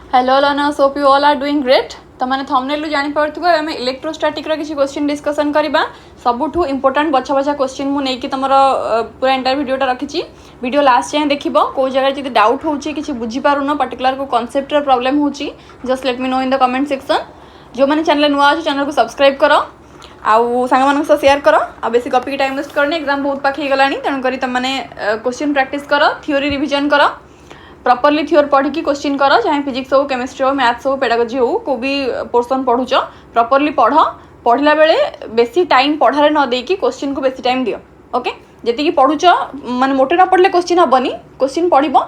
Hello learners, hope you all are doing great. तमाने thumbnail रु जानि पारथुबो आमे इलेक्ट्रोस्टैटिक रो किछि क्वेश्चन डिस्कशन करबा। सबुठु इंपोर्टेंट बछा बछा क्वेश्चन मु नै कि तमरो पूरा एंटायर वीडियोटा रखिछि। वीडियो लास्ट जाय देखिबो। को जगह जदि डाउट होउछि किछि बुझी पारुनो पर्टिकुलर को कांसेप्ट रो प्रॉब्लम होउछि just let me know in the comment section. जो माने चैनल नुआ अछि चैनल को सब्सक्राइब करो आउ सांग मानक से शेयर करो। आ बेसी कॉपी टाइम वेस्ट करनी, एग्जाम बहुत पाखि गलानी तण करी तमाने क्वेश्चन प्रैक्टिस करो, थ्योरी रिवीजन करो, प्रॉपर्ली थ्योर पढ़ी की क्वेश्चन करो, चाहे फिजिक्स हो, केमिस्ट्री हो, मैथ्स हो, पेडागोजी हो, को भी पोर्सन पढ़ुच प्रॉपर्ली पढ़। पढ़ला बेले बेसी टाइम पढ़ारे न देकी क्वेश्चन को बेसी टाइम दियो। ओके, जति पढ़ुच माने मोटे न पढ़ले क्वेश्चन हबनी। क्वेश्चन पढ़िबो,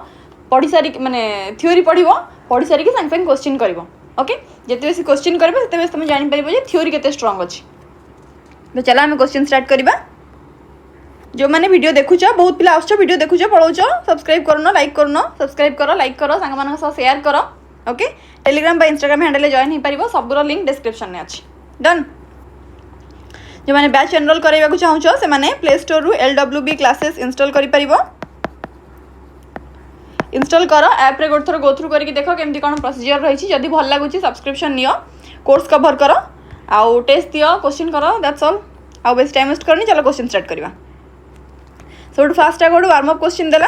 पढ़ी सारी माने थ्योरी पढ़िबो, पढ़ी सारी की संग संग क्वेश्चन करबो। ओके, जति बेसी क्वेश्चन करबो सेते बेसी तुम जानि परिबो जे थ्योरी केते स्ट्रांग अछि। तो चला हम क्वेश्चन स्टार्ट करबा। जो मैंने वीडियो देखुच बहुत पिला आसछ वीडियो देखुच पढ़ाऊच सब्सक्राइब करनो, लाइक करनो, सब्सक्राइब करो, लाइक करो, सांग मानक सह शेयर करो। ओके, टेलीग्राम बा इंस्टाग्राम हैंडल जॉइन हो पारिबो, सबरो लिंक डिस्क्रिप्शन में अछि। डन। जो मैंने बैच एनरोल करैबा को चाहूछ से माने प्ले स्टोर रु LWB क्लासेस इंस्टॉल करि परिबो। इंस्टॉल करो, ऐप रे गोट थरो गो थ्रू करके देखो केमती कोन प्रोसीजर रहिछि। जदी भल लागुछि सब्सक्रिप्शन नियो, कोर्स कवर करो, आउ टेस्ट दियो, क्वेश्चन करो, दैट्स ऑल। आउ बेस्ट टाइम वेस्ट करनी, चलो क्वेश्चन स्टार्ट करबा। So फास्ट आगो वार्म अप क्वेश्चन देला।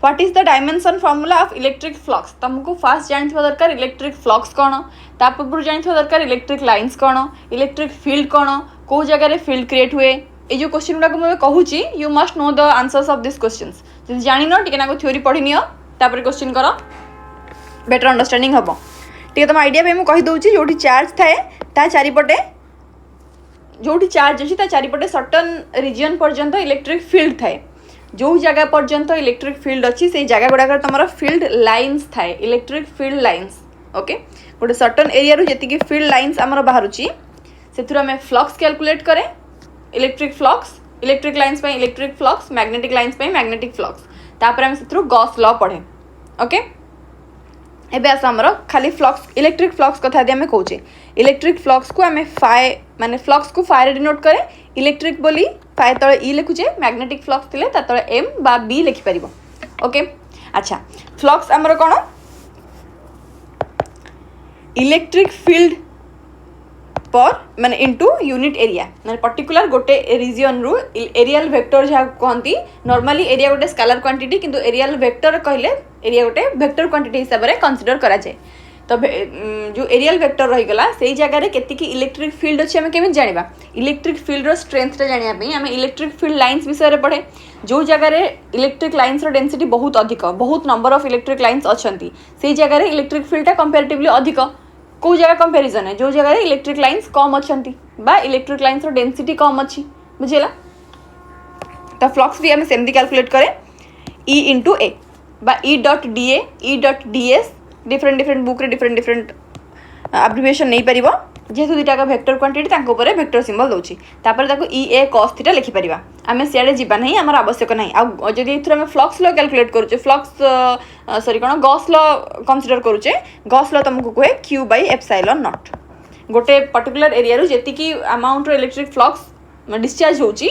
What is the dimension formula of electric flux. तुमको फास्ट जानथिबा दरकार इलेक्ट्रिक फ्लक्स कोन, तापर जानथिबा दरकार इलेक्ट्रिक लाइंस कोन, इलेक्ट्रिक फील्ड कोन, को जगह रे फील्ड क्रिएट हुए। ए जो क्वेश्चन गुडा को मैं कहूची you must know the answers of this questions. जदि जानि न टिके ना को थ्योरी पढ़ी नियो, तापर क्वेश्चन करो, बेटर अंडरस्टैंडिंग हबो। टिके तुम आईडिया पे मैं कहि दउची जोठी चार्ज थाए ता चारि पटे जोटी चार्ज अच्छी चारिपटे सर्टन रिजन पर्यंत इलेक्ट्रिक फील्ड थाए। जो जगह पर्यंत इलेक्ट्रिक फील्ड अच्छी से जगह गुड़ाक तुम फील्ड लाइन्स थाए, इलेक्ट्रिक फील्ड लाइन्स। ओके, गोटे सर्टन एरिया जी फील्ड लाइन्स आमर बाहर से आम फ्लक्स कैलकुलेट करें। इलेक्ट्रिक फ्लक्स, इलेक्ट्रिक लाइन्स पे इलेक्ट्रिक फ्लक्स, मैग्नेटिक लाइन्स पे मैग्नेटिक फ्लक्स, तापर आम से गॉस लॉ पढ़े। ओके, एबे आस आमर खाली फ्लक्स इलेक्ट्रिक फ्लक्स कथा आम कौचे। इलेक्ट्रिक फ्लक्स को आम फाए माने फ्लक्स को फाए डिनोट करे। इलेक्ट्रिक बोली फाए तले ई लिखुचे, मैग्नेटिक फ्लक्स थिले ता तले एम बा बी लिखि परिबो। ओके, अच्छा फ्लक्स आमर कोन इलेक्ट्रिक फील्ड पर माने इनटू यूनिट एरिया माने पर्टिकुलर गोटे रीजन रु एरियल वेक्टर जहा कहंती। नॉर्मली एरिया गोटे स्केलर क्वांटिटी, किंतु एरियल वेक्टर कहले एरिया गोटे वेक्टर क्वांटिटी हिसाब रे कंसीडर करा जाए। तो जो एरियल वेक्टर रही गला से जगह रे केति की इलेक्ट्रिक फील्ड अछि हम केमि जानिबा। इलेक्ट्रिक फील्ड रो स्ट्रेंथ रे जानिया पई हम इलेक्ट्रिक फील्ड लाइंस विषय रे पढ़े। जो जगह रे इलेक्ट्रिक लाइंस रो डेंसिटी बहुत अधिक, बहुत नंबर ऑफ इलेक्ट्रिक लाइंस अछंती, से जगह रे इलेक्ट्रिक फील्ड टा कंपैरेटिवली अधिक। को जगह कंपैरिजन है जो जगह रे इलेक्ट्रिक लाइंस कम अछंती बा इलेक्ट्रिक लाइंस रो डेंसिटी कम अछि, बुझिला। तो फ्लक्स भी हम सेमती कैलकुलेट करें E इंटू ए बा E dot D A, E dot D S different different book रे डिफरेंट डिफरेंट एब्रिविएशन नहीं परिबो। जेहेतु दुटा का वेक्टर क्वांटिटी तांको ऊपर वेक्टर सिंबल दोछि, तापर ताको E A cos थीटा लिखि परिबा। आमे सियाडे जिबा नहीं, हमर आवश्यक नहीं। आ जदि इथर हम फ्लक्स लॉ कैलकुलेट करूचे, फ्लक्स सॉरी कोन गॉस लॉ कंसीडर करूचे, गॉस लॉ तुमको कहे Q बाय एप्सिलॉन नॉट। गोटे पर्टिकुलर एरिया रु जेति की अमाउंट रो इलेक्ट्रिक फ्लक्स डिस्चार्ज होची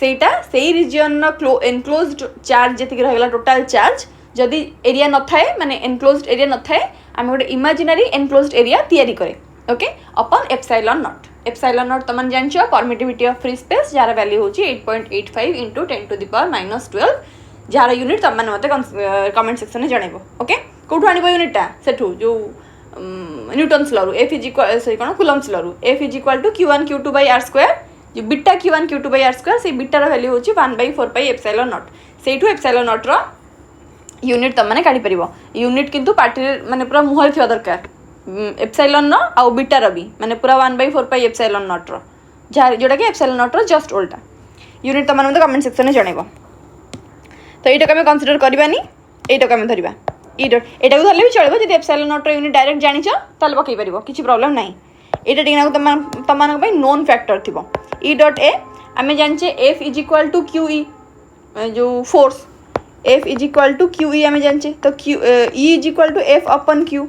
सेटा सेही रीजन रो एनक्लोज्ड चार्ज जेति रहला टोटल चार्ज जदि एरिया न थाए माने एनक्लोज्ड एरिया न थाए आमे गोटे इमेजिनरी एनक्लोज्ड एरिया तैयारी करे। ओके, अपन एप्सिलॉन नॉट। एप्सिलॉन नॉट तमन जानछो परमिटिविटी ऑफ फ्री स्पेस जार वैल्यू होची 8.85 into 10 to the power -12 जार यूनिट तमन मते कमेंट सेक्शन में जणेबो। ओके, कोठु आनिबो यूनिट ता सेठु जो न्यूटन्स लॉ रु F इज इक्वल सॉरी कोन कूलम्ब्स लॉ रु F is equal to Q1 Q2 by r2 जो beta Q1 Q2 by r2 से बीटा रो वैल्यू होची 1/4 पाई एप्सिलॉन नॉट। सेठु एप्सिलॉन नॉट रो यूनिट तमने काढी परिबो। यूनिट किंतु पार्टी माने पूरा मुहर थिया दरकार एप्सिलॉन न आ बीटा रो भी माने पूरा 1/4 पाई एप्सिलॉन नॉट रो जोटा कि एप्सिलॉन नॉट रो जस्ट उल्टा। यूनिट तमने मते कमेंट सेक्शन में जणेबो। तो एटा कमे कंसीडर करबानी, एटा कमे धरिबा ई डॉट। एटा को धरले भी चलबो जदि एप्सिलॉन नॉट रो यूनिट डायरेक्ट जानिचो ताले पकई परिबो, किछि प्रॉब्लम नाही। एटा टिकना को तमान पई नोन फैक्टर थिबो। ई डॉट ए आमे जानचे F is equal to QE जो force F is equal to QE आमे जानचे। तो Q E is equal to F upon Q,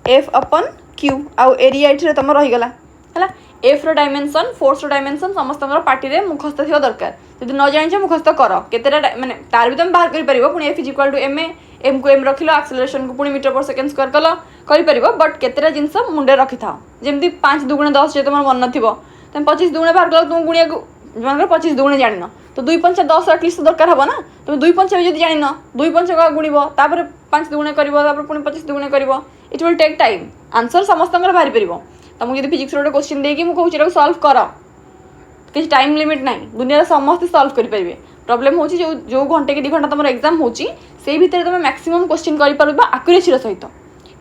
F upon Q आउ एरिया इठरे तम रही गला हला। F रो डायमेंशन, फोर्स रो डायमेंशन समस्त हमर पार्टी रे मुखस्थ थियो दरकार। जदि न जानिछ मुखस्थ करो केतेरा माने तार भी तुम बाहर करि परिबो। पुनी F is equal to MA M को एम रखिल एक्सेलरेशन को पुणी मीटर पर सेकेंड स्क्वायर कल कर बट केतेटा जिनस मुंडे रखि था जमी 5 2 10 जो तुम मन थी तुम 25 2 बाहर कल तुम गुणिया जो 25 2 जान तो 2 5 10 एटलिस्ट दरकार हम ना तुम 2 5 भी जान 2 5 गुणव तापर 5 2 कर पुणी 25 2 कर it will take time answer समस्त बाहरी पार तुमको जब फिजिक्स गोटे क्वेश्चन देकी मुझे सल्व कर किसी टाइम लिमिट ना दुनिया समस्त सल्व करेंगे प्रॉब्लम हो जो घंटे कि 2 घंटा तुम एग्जाम हो भितर तुम मैक्सिमम क्वेश्चन कर आक्यूरेसी सहित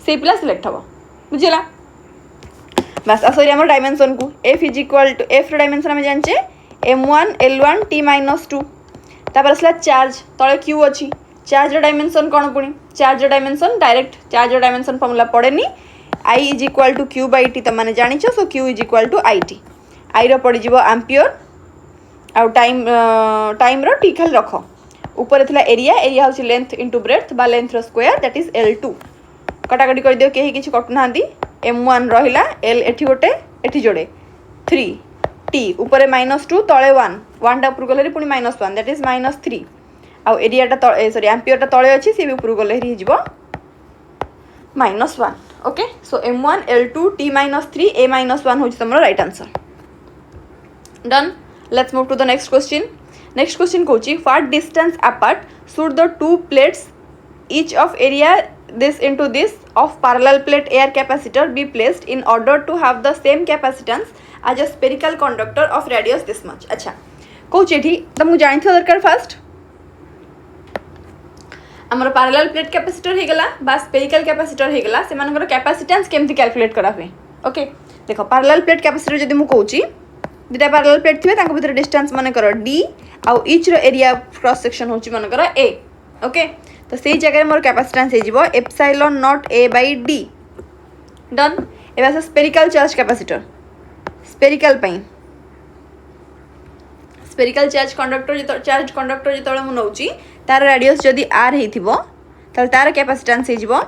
से पिला सिलेक्ट हम बुझेगा बस आसरी आम डायमेंशन को F is equal to F dimension आम जाने m1 l1 t -2 तापर आसला चार्ज तले q अच्छी चार्ज डायमेंशन कौन पुणी charge dimension direct charge dimension formula पड़ेनी i is equal to q by t तुम मैंने जानी so q is equal to i t I रो पड़ एम्पियर आउ टाइम टाइम रो टी खाली रख ऊपर थिला एरिया एरिया हूँ लेंथ इंटू ब्रेथ बा लेंथ रो स्क्वायर दैट इज l2 कटाकटी कर दियो कहीं किसी कटुना m1 रहिला l एठी गोटे एठी जोड़े 3 t ऊपर -2 तले 1 1 टा ऊपर गले पुणी -1 दैट इज -3 आउ एरिया टा सॉरी एम्पियर टा तले अच्छी सी भी ऊपर गले ही जीवो -1 okay so m1 l2 t -3 a -1 होची तमरो right answer done let's move to the next question कोची what distance apart should the two plates each of area this into this of parallel plate air capacitor be placed in order to have the same capacitance as a spherical conductor of radius this much अच्छा कौन एठी तुमको जानि थो दरकार first हमर parallel plate capacitor हे गला बा स्फेरिकल कैपेसिटर हे गला से मानकर कैपेसिटेंस केमति कैलकुलेट करा हुए ओके देखो पैरेलल प्लेट कैपेसिटर जदी मु कहूची दुटा पैरेलल प्लेट थिबे तांको भीतर डिस्टेंस माने करो d आउ ईच रो एरिया क्रॉस सेक्शन होची माने करो a ओके तो से जगह मोर कैपेसिटेंस हो epsilon not a by d done एवं spherical charge capacitor spherical spherical charge conductor जो मुझे तार रेडियस जदि r हो तार कैपेसिटेंस हो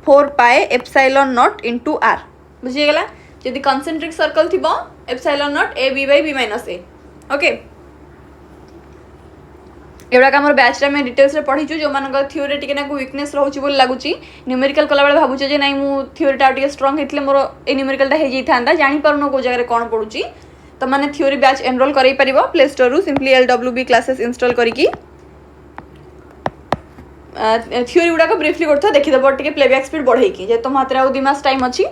4 पाए एप्सिलॉन नॉट इंटू r बुझीगला जदि कंसेंट्रिक सर्कल थी epsilon not a b by b minus a okay एवढा आम बैच में डिटेल्स पढ़ीचु जो मान थ्योरी टी वीकनेस रोचे बोली लगुच न्यूमेरिकल कला बेले भावुचे जे ना मु थ्योरीटा टे स्ट्रंग होते मोर ए न्यूमेरिकलटा हो जाता जापार कौ जगह कौन पढ़ुची तो मैंने थ्योरी बैच एनरोल कर प्ले स्टोर रु सिंपली LWB क्लासेस इंस्टॉल करके थ्योरी गुड़ाक ब्रीफली कर देखीदेव टे प्लेबैक स्पीड बढ़े जे तुम हाथ में 2 मास टाइम अच्छी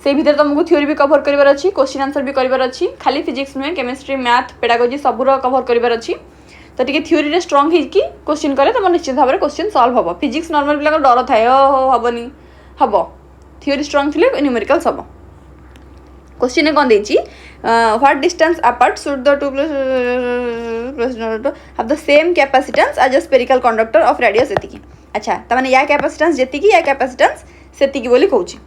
से भीतर तुमको थ्योरी भी कवर करार अच्छी क्वेश्चन आंसर भी करार अच्छी खाली फिजिक्स नुहे केमिस्ट्री मैथ पेडागोजी सबूर कवर करार अच्छी तो टी थ्योरी रे स्ट्रंग होगी क्वेश्चन कले तुम निश्चित भाव में क्वेश्चन सॉल्व हम फिजिक्स नॉर्मल पिला डर थाए हेनी हम थ्योरी स्ट्रंग थी न्यूमेरिकल सब क्वेश्चन कौन देती what distance apart should the two have the same capacitance as a spherical conductor of radius एतिकी अच्छा तमाने या कैपेसिटेंस जेतिकी या कैपेसिटेंस सेतिकी बोली कहूची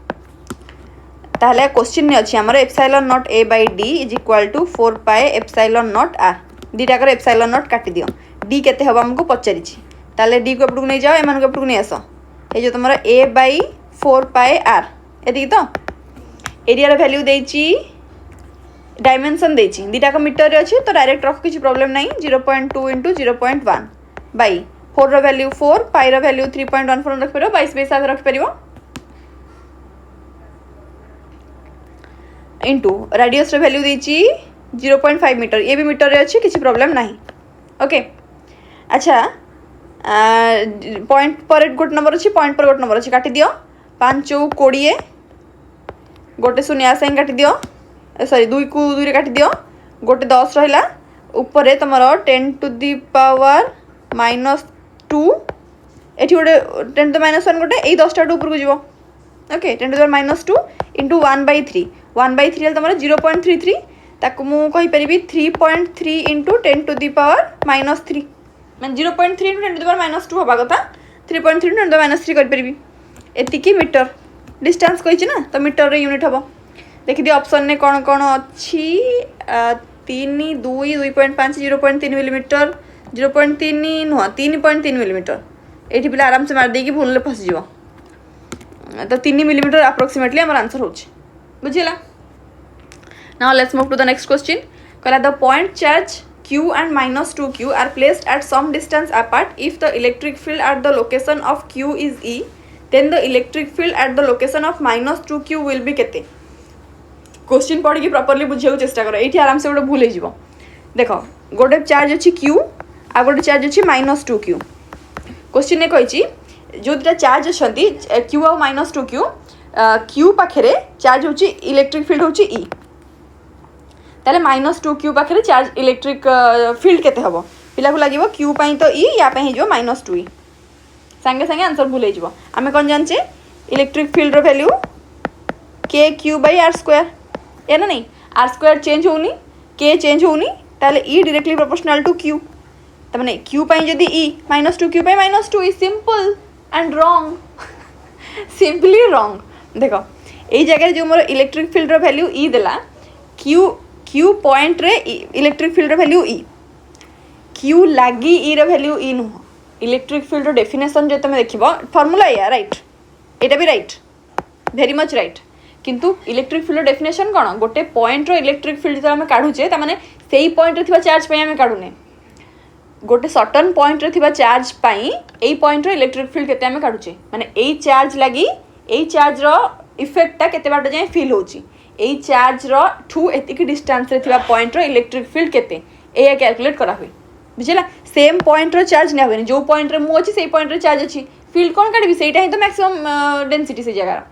ताहले क्वेश्चन ने अछि हमर epsilon not a by d is equal to 4 पाए एप्सिलॉन नॉट r दीटा कर एप्सिलॉन नॉट काटी दियो d केते हबा हमको पचारि छी ताले d को एपटू नै जाओ एमान को एपटू नै आसो ए जो तमरा a बाय 4 पाए r एति तो एरिया रो वैल्यू देची डायमेंशन देची दीटा का मीटर रे अछि तो डायरेक्ट रख किछि प्रॉब्लम नै 0.2 * 0.1 बाय 4 रो वैल्यू 4 पाई रो वैल्यू 3.14 रख परबो 22 बेस रख परबो इंटू रेडियस रो वैल्यू देची 0.5 मीटर ये भी मीटर रे अच्छी किसी प्रॉब्लम नहीं ओके अच्छा पॉइंट पर गोटे नंबर अच्छी पॉइंट पर गोटे नंबर अच्छी काटी दियो 5 × 20 गोटे शून्य साइन काटी दियो सॉरी 2 को 2 रे काटी दियो गोटे 10 रहिला ऊपर तुम 10 टू दी पावर -2 एठी गोटे 10 टू -1 गोटे ए 10 टा ऊपर को जीवो ओके 10 टू द -2 इंटू 1/3 1/3 तुम 0.33 ताकू मु कहि परिबी 3.3 इंटू 10 टू दी पावर -3 मैं 0.3 इंटू 10 टू दी पावर -2 हबा कथा 3.3 इंटू 10 टू दी 3 कर परिबी एतिकी मीटर डिस्टेंस कहिछि ना तो मीटर रे यूनिट हबो देखि दि ऑप्शन ने कोन कोन अछि 3 2 2.5 0.3 मिलीमीटर 0.3 नुह 3.3 मिलीमीटर एठी पिला आराम से मार देकी भूल ले फस जीवो तो 3 मिलीमीटर अप्रोक्सीमेटली हमर आंसर होछि बुझिला. Now let's move to the next question. कहला the point charge q and minus 2q are placed at some distance apart. If the electric field at the location of q is E, then the electric field at the location of minus 2q will be केते. Question पढ़ के properly बुझे चेष्टा कर. ये आराम से गोटे भूल हो. देख गोटे चार्ज अच्छी q आ गोटे चार्ज अच्छी माइनस 2q. क्वेश्चन ने कही जो दुटा चार्ज अच्छा q आ माइनस 2q q पाखे चार्ज होची इलेक्ट्रिक फील्ड होची E. ताले माइनस 2q पाखे चार्ज इलेक्ट्रिक फील्ड केते हबो पिला को लागिवो q पई तो E या पई हिजो माइनस 2E. संगे संगे आंसर भूल हो. आमे कोन जानचे इलेक्ट्रिक फील्ड रो वैल्यू kq/r². या ना नहीं r² चेंज होनी k चेंज होनी ताले E directly proportional to q. त माने q पई जदी E माइनस 2q पई minus 2E. Simple and wrong. Simply wrong. देखो एई जगह जो मोर इलेक्ट्रिक फील्ड रो वैल्यू E देला q पॉइंट रे इलेक्ट्रिक फील्ड रो वैल्यू E. q लागी E रो वैल्यू E नु. इलेक्ट्रिक फील्ड रो डेफिनेशन जो तुम देखिबो फार्मूला या राइट एटा भी राइट वेरी मच राइट. किंतु इलेक्ट्रिक फील्ड डेफिनेशन कौन गोटे पॉइंट रो इलेक्ट्रिक फील्ड जो आम काढ़ुचे ताने सेई पॉइंट रे थिबा चार्ज पई आम काढ़ुने गोटे सर्टन पॉइंट रे थिबा चार्ज पई एई पॉइंट रो इलेक्ट्रिक फील्ड केते आम काढ़ुचे माने एई चार्ज लगी एई चार्ज रो इफेक्टटा केते बाट जाय फील होची एई चार्ज रो ठू एतिक डिस्टेंस रे थिबा पॉइंट रो इलेक्ट्रिक फील्ड केते एया कैलकुलेट करा हुई. बुझला सेम पॉइंट रो चार्ज ना हुए जो पॉइंट रे मु अछि सेई पॉइंट रे चार्ज अछि फील्ड कोन काढबी सेटा ही तो मैक्सिमम डेंसिटी से जगह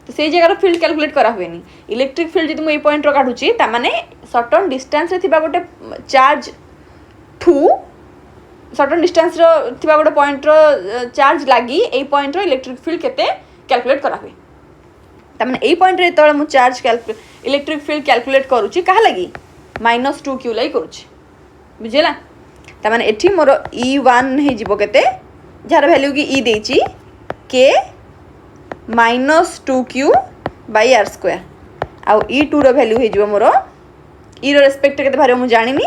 तो से जगह फील्ड कैलकुलेट करा हुए नहीं. इलेक्ट्रिक फील्ड जदि मु पॉइंट रो काढुची ता माने सर्टन डिस्टेंस रे थिबा गोटे चार्ज ठू सर्टन डिस्टेंस रो थिबा गोटे पॉइंट रो चार्ज लागी ए पॉइंट रो इलेक्ट्रिक फील्ड केते कैलकुलेट करा हुए. ता माने ए पॉइंट रे तळे मु चार्ज इलेक्ट्रिक फील्ड कैलकुलेट करूची काहा लागी माइनस 2q लाई करूची. बुझला ता माने एठी मोर E1 हे जिवो केते जार वैल्यू की E देची k माइनस 2q/r² आउ E2 रो वैल्यू हे जिवो मोर E रो रेस्पेक्ट केते भारे मु जानिनी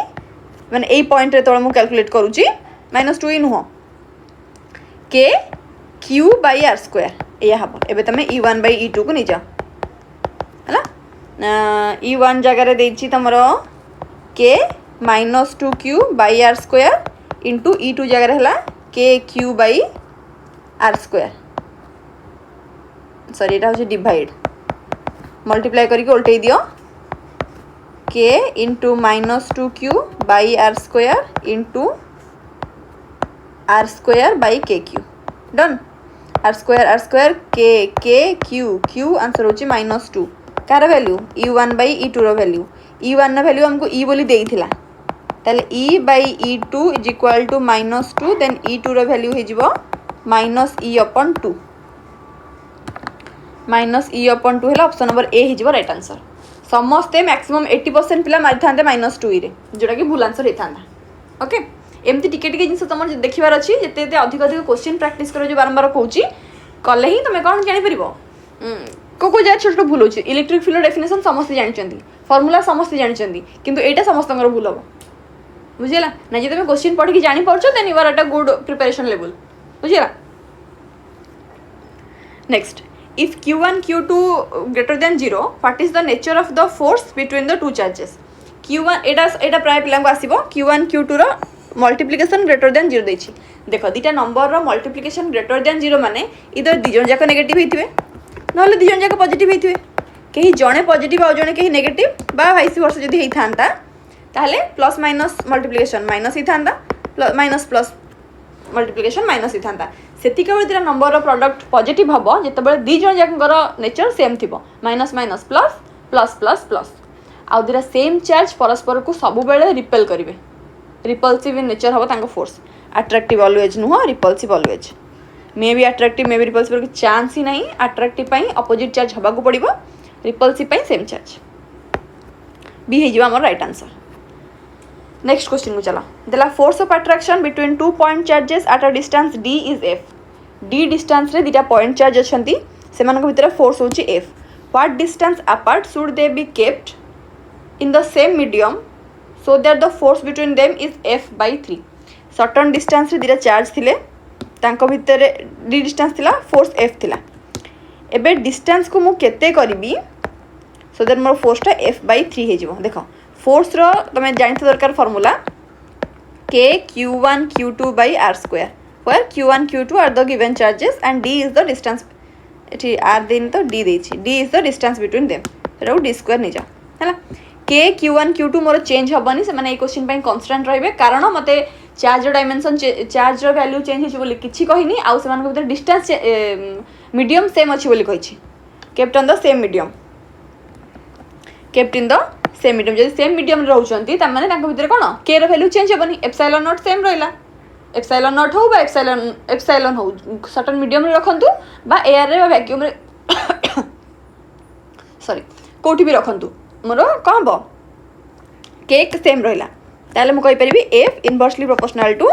माने ए पॉइंट रे तळे मु कैलकुलेट करूची माइनस 2E नुह k q/r² या हबो. एबे तमे E1/E2 को नि जा हला E1 जगह रे देची तमरो k minus 2q/r² into E2 जगह है kq/r². सॉरी এটা হচ্ছে ডিভাইড मल्टीप्लाई करके उल्टे दियो k into minus 2q/r² into r²/kq. Done r² k answer होची माइनस 2 कार वैल्यू E1/E2 रो वैल्यू E1 रो वैल्यू हमको E बोली देइथिला ताले E/E2 is equal to minus 2 then E2 रो वैल्यू हे जिवो माइनस E/2 माइनस E/2 है ऑप्शन नंबर ए हो राइट आंसर. समस्ते मैक्सिमम 80% पिला मारि थांते माइनस 2 रे जोटा कि भूल आंसर होता. ओके एमती टिके टिके जिनस तुम देखिबार अच्छी जिते अधिक अधिक क्वेश्चन प्रैक्टिस करो जो बारंबार कहूँ कले ही तुम कौन जापर को जगह छोट भूल हो. इलेक्ट्रिक फील्ड डेफिनेशन समस्ते जानते फर्मूला समस्ते जानते किंतु एटा समस्त भूल हम. बुझेगा ना जी तुम क्वेश्चन पढ़ी जापर then you are at a good preparation level. बुझेगा next if q1 q2 greater than 0 what is the nature of the force between the two charges. q1 एटा प्राय पिला को आसीबो q1 q2 रो मल्टीप्लिकेशन ग्रेटर देन 0 देछि. देखो दीटा number रो multiplication greater than 0 माने इधर दी जन जाक नेगेटिव हेतिबे नहले दी जन जाक पॉजिटिव हेतिबे कहीं जणे पॉजिटिव आ जणे कहीं नेगेटिव बा वाइस वर्सा जदी हेई थांता ताहले प्लस माइनस मल्टीप्लिकेशन माइनस ही थांता माइनस प्लस मल्टीप्लिकेशन माइनस ही थांता. सेतिक बेले दिरा नंबर रो प्रोडक्ट पॉजिटिव हबो जेतेबेले दी जण जाकर नेचर सेम थिबो minus minus plus plus plus plus आ दिरा सेम चार्ज परस्पर को सब बेले रिपेल करिवे. रिपल्सिव इन नेचर हबो तांको फोर्स. अट्रैक्टिव ऑलवेज नुह repulsive always may be attractive may be repulsive की चांस ही नहीं. अट्रैक्टिव पई अपोजिट चार्ज हबा को पड़िबो रिपल्सिव पई सेम चार्ज बी हे जिवा हमर राइट आंसर. नेक्स्ट क्वेश्चन को चला देला force of attraction between two point charges at a distance d is f. d distance रे दिटा पॉइंट चार्ज अछंती सेमान को भीतर फोर्स होची f. What distance apart should they be kept in the same medium so that the force between them is f/3. Certain distance रे दिटा charge थिले तांको भीतर d distance थिला फोर्स f थिला. एबे डिस्टेंस को मु केते करबी सो दैट मोर फोर्सटा f/3 हे जिवो. देखो फोर्स रो तमे जानते दरकार formula k q1 q2 by r square where q1 q2 are the given charges and d is the distance एठी r दिन तो d देछि d is the distance between them सेटा d square नि जा हैला k q1 q2 मोर change हबनी से माने ए क्वेश्चन पई कांस्टेंट रहबे कारण मते चार्ज डायमेंशन चार्ज रो वैल्यू चेंज हिछ बोली किछि कहिनी आउ से मानको भीतर डिस्टेंस मीडियम सेम अछि बोली कहिछि kept on the same medium kept in the same medium जदि सेम मीडियम रहउछंती त माने तांको भीतर कोन k रो वैल्यू चेंज हबनी एप्सिलॉन नॉट सेम रहला एप्सिलॉन नॉट हो बा एप्सिलॉन हो सर्टेन मीडियम रे रखंतु बा एयर रे बा वैक्यूम रे सॉरी कोठी भी रखंतु मोर कोन बो केक सेम रहला ताले मु कहि परिबी f inversely proportional to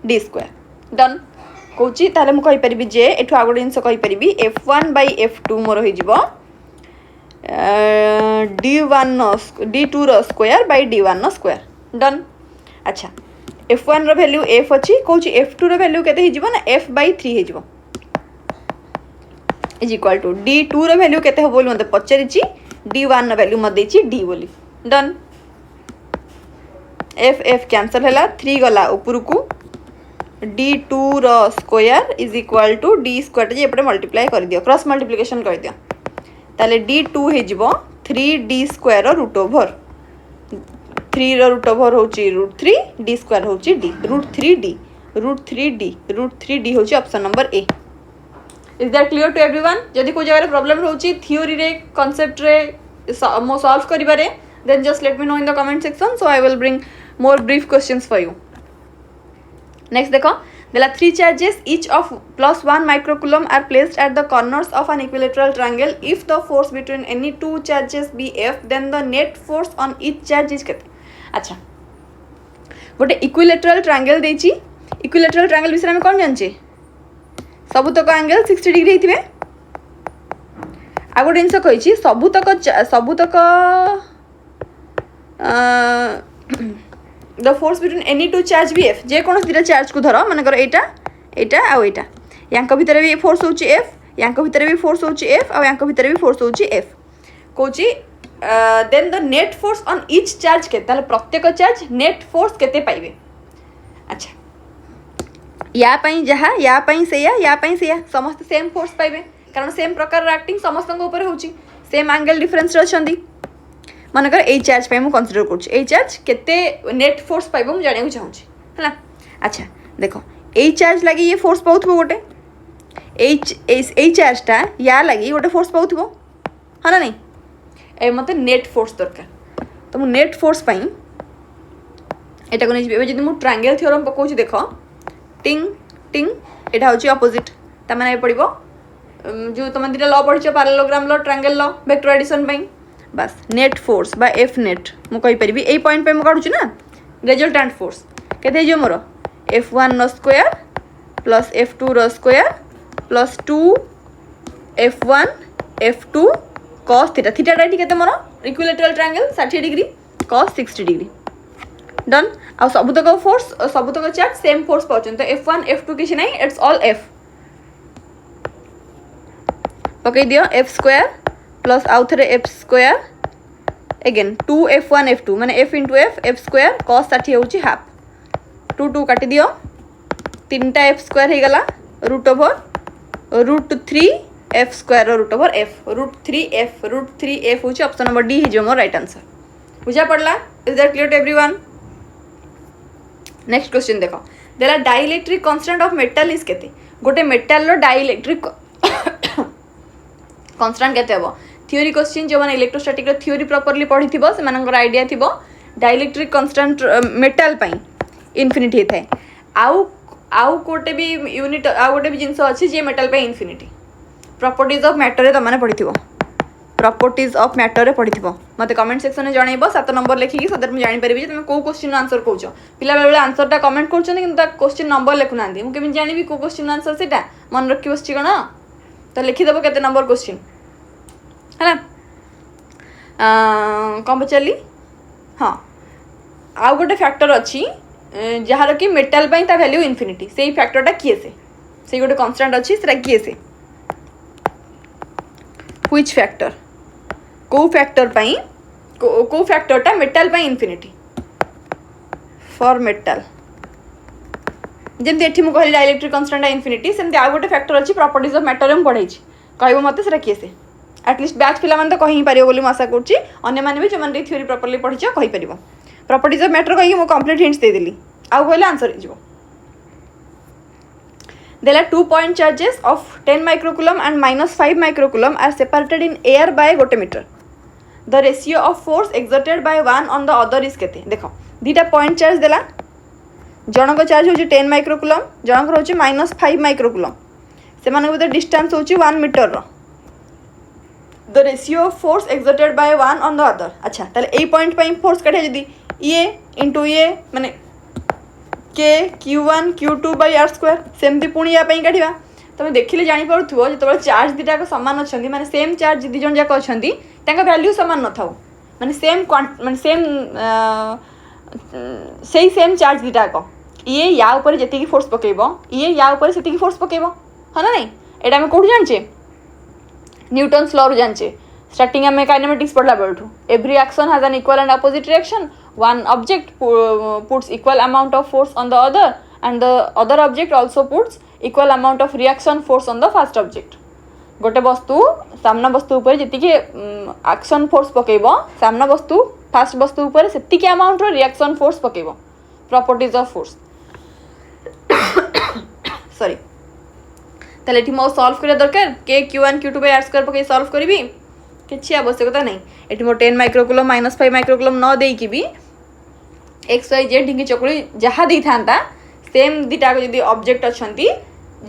d square done कोची ताले मु कहि परिबी जे एठु आगो जिंस कहि परिबी f1 by f2 मोर होई जिवो d2 रो स्क्वायर by d1 रो स्क्वायर डन अच्छा f1 रो वैल्यू f अछि कोची f2 रो वैल्यू केते हि जिवो ना f by 3 हि जिवो इज इक्वल टू d2 रो वैल्यू केते हो बोली मते पचरिची d1 रो वैल्यू मते देछि d बोली डन f कैंसिल हैला 3 गला ऊपर को d2 रो square is equal to d square जे एपटे मल्टीप्लाई कर दियो क्रॉस मल्टीप्लिकेशन कर दियो ताले d2 हे जिवो 3d स्क्वायर रो रूट ओवर 3 रो रूट ओवर होची √3 d स्क्वायर होची d √3d होची option number A is that clear to everyone जदी को जगह प्रॉब्लम होची थ्योरी रे कांसेप्ट रे मो solve करिबारे then just let me know in the comment section so I will bring more brief questions for you next dekho there are three charges each of +1 microcoulomb are placed at the corners of an equilateral triangle if the force between any two charges be F then the net force on each charge is kete अच्छा गोटे equilateral triangle देछि equilateral triangle विषय में कोन जानछे सबुतक angle 60 degree हेतिबे आ गोटे जिंस कहिछि सबुतक the force between any two charge भी F जे कोन दिरा charge को धरो माने कर एटा आ एटा यांको भीतर भी फोर्स होची F यांको भीतर भी फोर्स होची F आ यांको भीतर भी फोर्स होची F Kochi then the net force on each charge के ताले प्रत्येक चार्ज net force केते पाइबे अच्छा या पई जहा या पई सेया समस्त सेम फोर्स पाइबे कारण सेम प्रकार एक्टिंग समस्त को ऊपर होची सेम एंगल डिफरेंस रछंदी मानकर ए चार्ज पे मु कंसीडर करछ ए चार्ज केते नेट फोर्स पाइबो मु जाने को चाहूँ हला अच्छा देखो ए चार्ज लगी ये फोर्स पाउथबो गोटे ए चार्जटा या लगी गोटे फोर्स पाउथबो हना नहीं ए मते नेट फोर्स दरकार तो मु नेट फोर्स पाई एटा को नै जदी मु ट्रायंगल थ्योरम पकोछ देखो टिंग टिंग एटा होची ऑपोजिट त माने पड़िबो जो तुम दिटा लॉ पढ़िछ parallelogram law triangle law vector addition पाई बस नेट फोर्स बा एफ नेट मु कहि परिबी ए पॉइंट पे मु काढुची ना रिजल्टेंट फोर्स केते जो मोर f1 रो स्क्वायर प्लस f2 रो square plus 2 f1 f2 cos theta theta डाइटी केते मोर equilateral triangle 60 degree cos 60 degree done आ सबुतक फोर्स सबुतक चार्ज सेम फोर्स पाउछन तो f1 f2 किछ नै इट्स ऑल f पकई दियो f स्क्वायर प्लस आउ थरे f square again 2f1 f2 माने f into f square cos 60 होची हाफ 2 2 काटी दियो तीनटा f स्क्वायर हे गला √3 f स्क्वायर √f √3f होची ऑप्शन नंबर डी हे जो मोर राइट आंसर बुझा पड़ला is that clear to everyone next question देखो there are dielectric constant of metal is केते गोटे मेटल रो डाइलेक्ट्रिक कांस्टेंट केते हबो थ्योरी क्वेश्चन जो माने इलेक्ट्रोस्टैटिक रो थ्योरी प्रॉपर्ली पढ़ी थिबो से मानकर आईडिया थिबो डाइलेक्ट्रिक कांस्टेंट मेटल पई इन्फिनिटी हे थाए आउ कोटे भी यूनिट आउ गोटे भी जिंस अछि जे मेटल पे इन्फिनिटी प्रॉपर्टीज ऑफ मैटर रे त माने पढ़ी थिबो प्रॉपर्टीज ऑफ मैटर रे पढ़ी थिबो मते कमेंट सेक्शन में जणाइबो 7 नंबर लेखि सदर में जानि परबी जे तुम को क्वेश्चन आंसर कहउछो पिला बेले आंसर ता कमेंट करछन किंतु ता क्वेश्चन नंबर लेखु नांदी मु केमि जानिबी को क्वेश्चन आंसर सेटा मन रखिबो छि कोन त लिखि देबो केते नंबर क्वेश्चन है ना कौन पचारि हाँ आउ गोटे फैक्टर अच्छी जार कि मेटाल वैल्यू इन्फिनिटी से फैक्टरटा किए से गोटे कन्स्टांट अच्छी से किए से व्हिच फैक्टर को फैक्टर को फैक्टरटा मेटाल इन्फिनिटी फॉर मेटाल जमती एठी मुझे कहली डाइलेक्ट्रिक कांस्टेंट इनफिनिटी सेमती आउ गोटे फैक्टर अच्छी प्रॉपर्टीज ऑफ मैटर में पढ़ाई कहब मत से किए से एटलिस्ट बैच पिला तो कहीं पार बोली आशा करुँची मैंने भी जो मैंने थ्योरी प्रॉपर्ली पढ़ीच कहीपर प्रॉपर्टीज ऑफ मैटर कहीं मुझे कंप्लीट हिंट्स देदेली आउ कहले आंसर हो देला 2 point charges of 10 microcoulomb and -5 microcoulomb are separated in air by गोटे metre the ratio of force exerted by one on the other is केते देखो दीटा पॉइंट चार्ज देला जनक चार्ज हो 10 माइक्रोकुलम जनक हो -5 माइक्रोकुलम से भितर डिस्टेंस हो 1 metre the ratio of force exerted by one on the other अच्छा ताले ए पॉइंट पे फोर्स काढे जदी ए इंटू ए माने के Q1 Q2 bye are square सेमती पुणी या काढ़ा तुम देखिले जापर जो चार्ज दुटा सामान अच्छा माने सेम चार्ज दी जन जाक अच्छा वैल्यू सामान न था माने सेम माने सेम चार्ज दुटाक ये या ऊपर जी फोर्स पकेब ये या ऊपर से फोर्स पकेब हाँ ना नहीं एटा आम कौट जाने न्यूटन्स लॉ जाने स्टार्टिंग आम काइनेमेटिक्स पढ़ला बेलू every action has an equal and opposite reaction one object puts equal amount of force on the other and the other object also puts equal amount of reaction force on the first object गोटे वस्तु सामना वस्तु ऊपर जी action force पकेब सामना वस्तु fast वस्तु ऊपर से अमाउंट रिएक्शन फोर्स पकेब प्रॉपर्टीज ऑफ फोर्स सॉरी ताले एठी मो सॉल्व करिया दरकार के Q1 Q2 by r square पके सॉल्व करबी किसी आवश्यकता नहीं ये मोर 10 माइक्रोकुलम -5 माइक्रोकुलम न देकी भी XYZ ढिंगी चकुड़ी जहाँ दे था सेम दुटा जब ऑब्जेक्ट अच्छा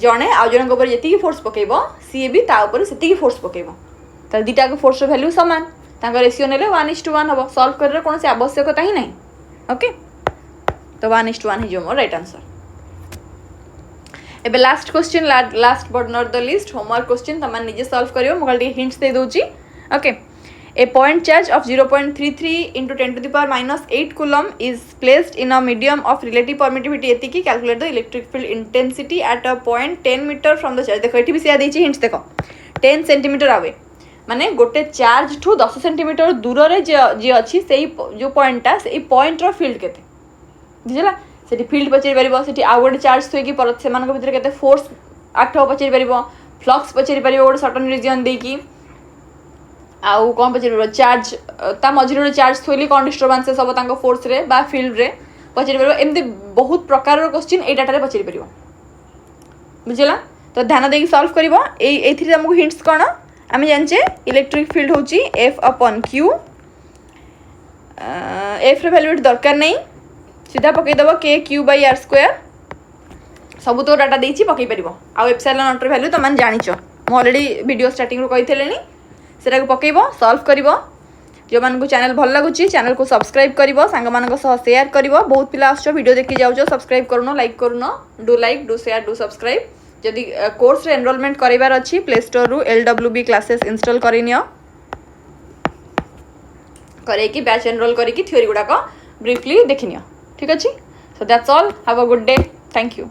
जड़े आउ जन जी फोर्स पकेब सी भी तापर से फोर्स पकेब तो दुटा फोर्स वैल्यू सामान रेशियो ने 1:1 हम सॉल्व कर कौन से आवश्यकता ही नहीं ओके तो 1:1 हो मोर राइट आंसर एबे last question last but not the least homework question तुम निजे सॉल्व करियो मो खाली हिंट्स दे दूची okay a point charge of 0.33 into 10 to the power -8 coulomb is placed in a medium of relative permittivity एतिकी calculate the electric field intensity at a point 10 metre from the charge देखो ये भी से देछि hints देखो 10 centimetre आवे माने गोटे चार्ज ठू 10 सेंटीमीटर दूर रे जे अछि सेही जो पॉइंटटा सेही पॉइंट रो फील्ड केते बुझला सेठी फील्ड पचेरि परिबो सेठी आ गोटे चार्ज थोइ की परत से मानक भितर केते फोर्स आठ पचेरि परिबो फ्लक्स पचेरि परिबो गोटे सर्टेन रीजन देकी आउ कौन पचार चार्ज ता मझे चार्ज थोली कौन डिस्टर्बांसेस हम तक फोर्स रे बा फील्ड रे पचारि पार एमती बहुत प्रकार क्वेश्चन ये डाटा पचारि पार बुझला तो ध्यान देकी सॉल्व करिवो एथि हमको हिंट्स कौन आम जाने इलेक्ट्रिक फील्ड होची F/Q एफ वैल्यू दरकार नहीं सीधा पकईदेव के Q/r स्क्वायर सब तो डाटा देछि पकई पारिबो आ एप्सिलॉन नॉट वैल्यू तुम जानिच मु ऑलरेडी वीडियो स्टार्टिंग रो कहिथेलेनी सेटा को पकेब सॉल्व करिवो जो मानकु चैनल भल लगुची चैनल को सब्सक्राइब करिवो सांग मानक सह शेयर करिवो बहुत पिला आछो वीडियो देखि जाउछो सब्सक्राइब करूनो लाइक करूनो do like do share do subscribe जदि कोर्स रे एनरोलमेंट करिवार अछि प्ले स्टोर रु LWB क्लासेस इंस्टॉल करिनियो करे कि बैच एनरोल करी कि थ्योरी गुडा को ब्रीफली देखिनियो ठीक अछि so that's all have a good day thank you